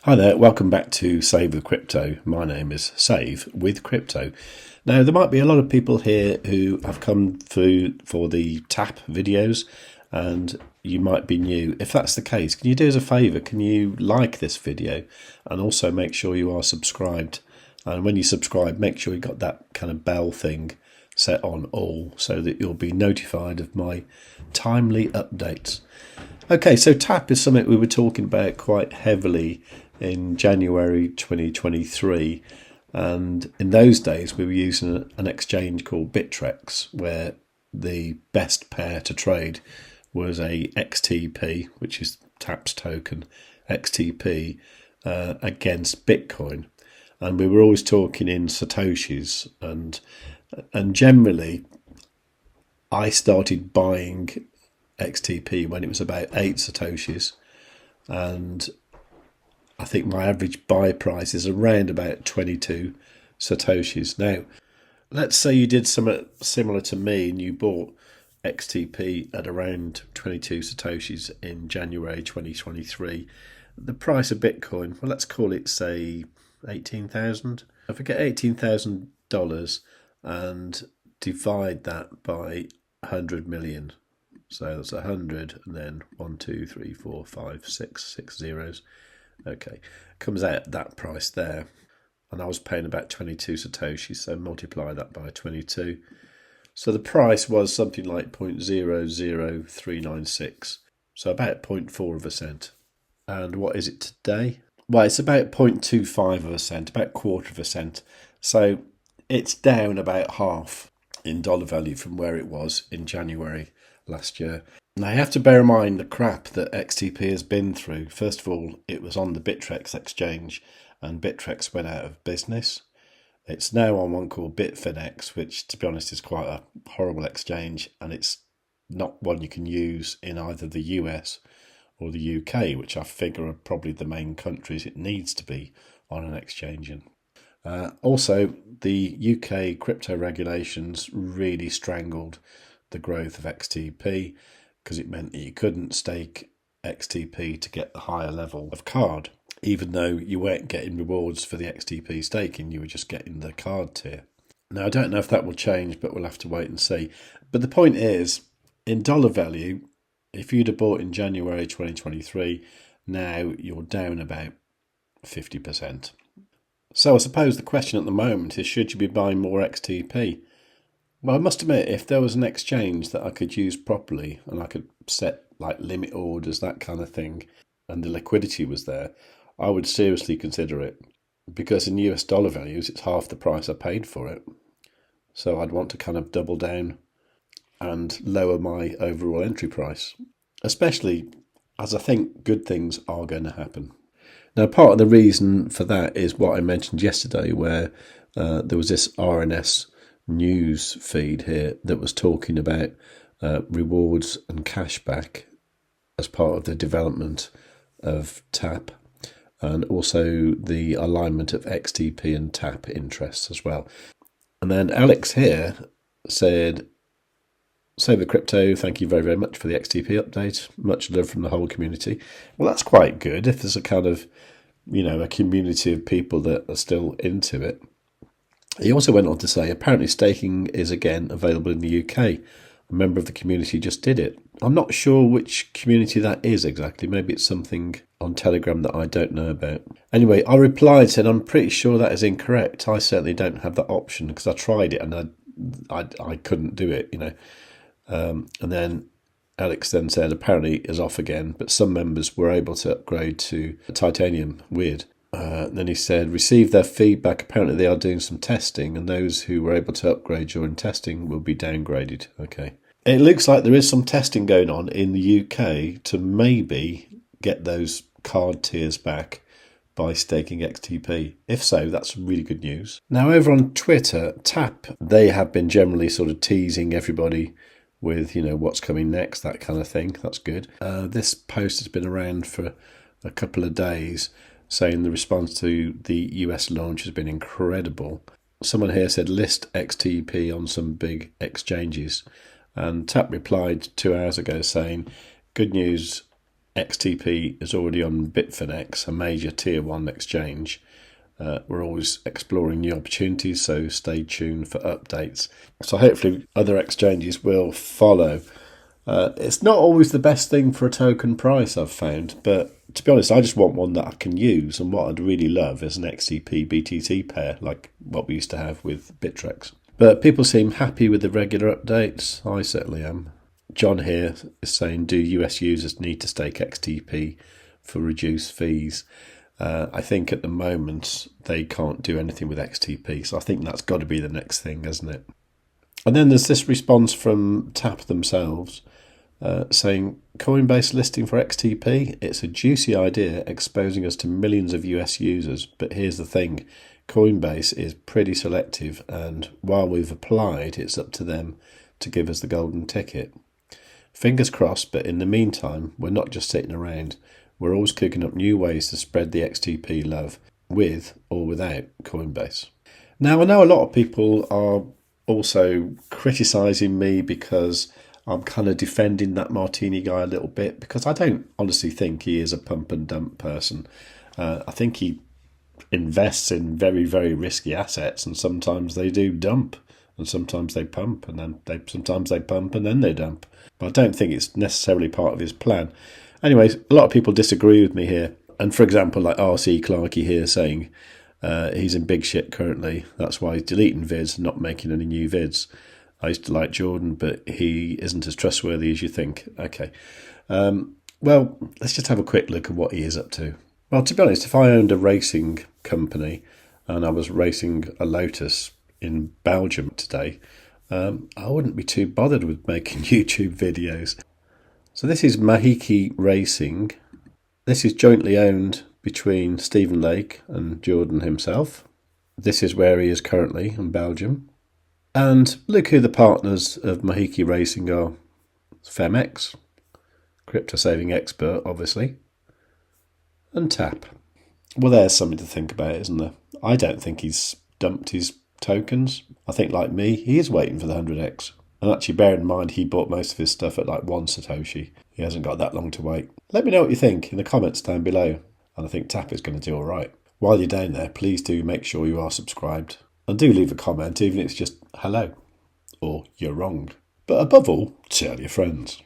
Hi there, welcome back to Save with Crypto. My name is Save with Crypto. Now, there might be a lot of people here who have come through for the TAP videos and you might be new. If that's the case, can you do us a favour? Can you like this video and also make sure you are subscribed? And when you subscribe, make sure you got that kind of bell thing set on all so that you'll be notified of my timely updates. Okay, so TAP is something we were talking about quite heavily in January 2023, and in those days we were using an exchange called BitMart, where the best pair to trade was a XTP, which is TAP's token, XTP, against Bitcoin, and we were always talking in Satoshis, and generally I started buying XTP when it was about 8 Satoshis, and I think my average buy price is around about 22 Satoshis. Now, let's say you did something similar to me and you bought XTP at around 22 Satoshis in January 2023. The price of Bitcoin, well, let's call it, say, 18,000. If I get $18,000 and divide that by 100 million, so that's 100 and then 1, 2, 3, 4, 5, 6 zeros. Okay, comes out at that price there, and I was paying about 22 Satoshis, so multiply that by 22. So the price was something like 0.00396, so about 0.4 of a cent. And what is it today? Well, it's about 0.25 of a cent, about quarter of a cent. So it's down about half in dollar value from where it was in January last year. Now, you have to bear in mind the crap that XTP has been through. First of all, it was on the BitMart exchange, and BitMart went out of business. It's now on one called Phemex, which, to be honest, is quite a horrible exchange, and it's not one you can use in either the US or the UK, which I figure are probably the main countries it needs to be on an exchange in. Also, the UK crypto regulations really strangled the growth of XTP, because it meant that you couldn't stake XTP to get the higher level of card. Even though you weren't getting rewards for the XTP staking, you were just getting the card tier. Now, I don't know if that will change, but we'll have to wait and see. But the point is, in dollar value, if you'd have bought in January 2023, now you're down about 50%. So I suppose the question at the moment is, should you be buying more XTP? Well, I must admit, if there was an exchange that I could use properly and I could set like limit orders, that kind of thing, and the liquidity was there, I would seriously consider it, because in US dollar values, it's half the price I paid for it. So I'd want to kind of double down and lower my overall entry price, especially as I think good things are going to happen. Now, part of the reason for that is what I mentioned yesterday, where there was this RNS news feed here that was talking about rewards and cashback as part of the development of TAP, and also the alignment of XTP and TAP interests as well. And then Alex here said, "Save the crypto, thank you very, very much for the XTP update. Much love from the whole community." Well, that's quite good if there's a kind of, a community of people that are still into it. He also went on to say, apparently staking is again available in the UK. A member of the community just did it. I'm not sure which community that is exactly. Maybe it's something on Telegram that I don't know about. Anyway, I replied, said, I'm pretty sure that is incorrect. I certainly don't have that option, because I tried it and I couldn't do it, And then Alex then said, apparently it is off again, but some members were able to upgrade to titanium. Weird. Then he said, received their feedback. Apparently they are doing some testing, and those who were able to upgrade during testing will be downgraded. Okay. It looks like there is some testing going on in the UK to maybe get those card tiers back by staking XTP. If so, that's really good news. Now, over on Twitter, TAP, they have been generally sort of teasing everybody with, what's coming next, that kind of thing. That's good. This post has been around for a couple of days, saying the response to the US launch has been incredible. Someone here said list XTP on some big exchanges, and TAP replied 2 hours ago saying, good news, XTP is already on Bitfinex, a major tier 1 exchange. We're always exploring new opportunities, so stay tuned for updates. So hopefully other exchanges will follow. It's not always the best thing for a token price, I've found, but to be honest, I just want one that I can use, and what I'd really love is an XTP BTC pair, like what we used to have with BitREX. But people seem happy with the regular updates. I certainly am. John here is saying, do US users need to stake XTP for reduced fees? I think at the moment they can't do anything with XTP, so I think that's got to be the next thing, hasn't it? And then there's this response from TAP themselves saying, CoinBase listing for XTP, it's a juicy idea exposing us to millions of US users, but here's the thing, Coinbase is pretty selective, and while we've applied, it's up to them to give us the golden ticket. Fingers crossed, but in the meantime, we're not just sitting around. We're always cooking up new ways to spread the XTP love, with or without Coinbase. Now, I know a lot of people are also criticising me because I'm kind of defending that Martini Guy a little bit, because I don't honestly think he is a pump and dump person. I think he invests in very, very risky assets, and sometimes they do dump, and sometimes they pump, and then sometimes they pump and then they dump. But I don't think it's necessarily part of his plan. Anyways, a lot of people disagree with me here. And for example, like RC Clarkey here saying he's in big shit currently. That's why he's deleting vids and not making any new vids. I used to like Jordan, but he isn't as trustworthy as you think. Okay. Well, let's just have a quick look at what he is up to. Well, to be honest, if I owned a racing company and I was racing a Lotus in Belgium today, I wouldn't be too bothered with making YouTube videos. So this is Mahiki Racing. This is jointly owned between Stephen Lake and Jordan himself. This is where he is currently in Belgium. And look who the partners of Mahiki Racing are. Phemex, crypto saving expert, obviously, and TAP. Well, there's something to think about, isn't there? I don't think he's dumped his tokens. I think, like me, he is waiting for the 100x. And actually, bear in mind, he bought most of his stuff at like 1 Satoshi. He hasn't got that long to wait. Let me know what you think in the comments down below. And I think TAP is going to do all right. While you're down there, please do make sure you are subscribed. And do leave a comment, even if it's just hello or you're wrong. But above all, tell your friends.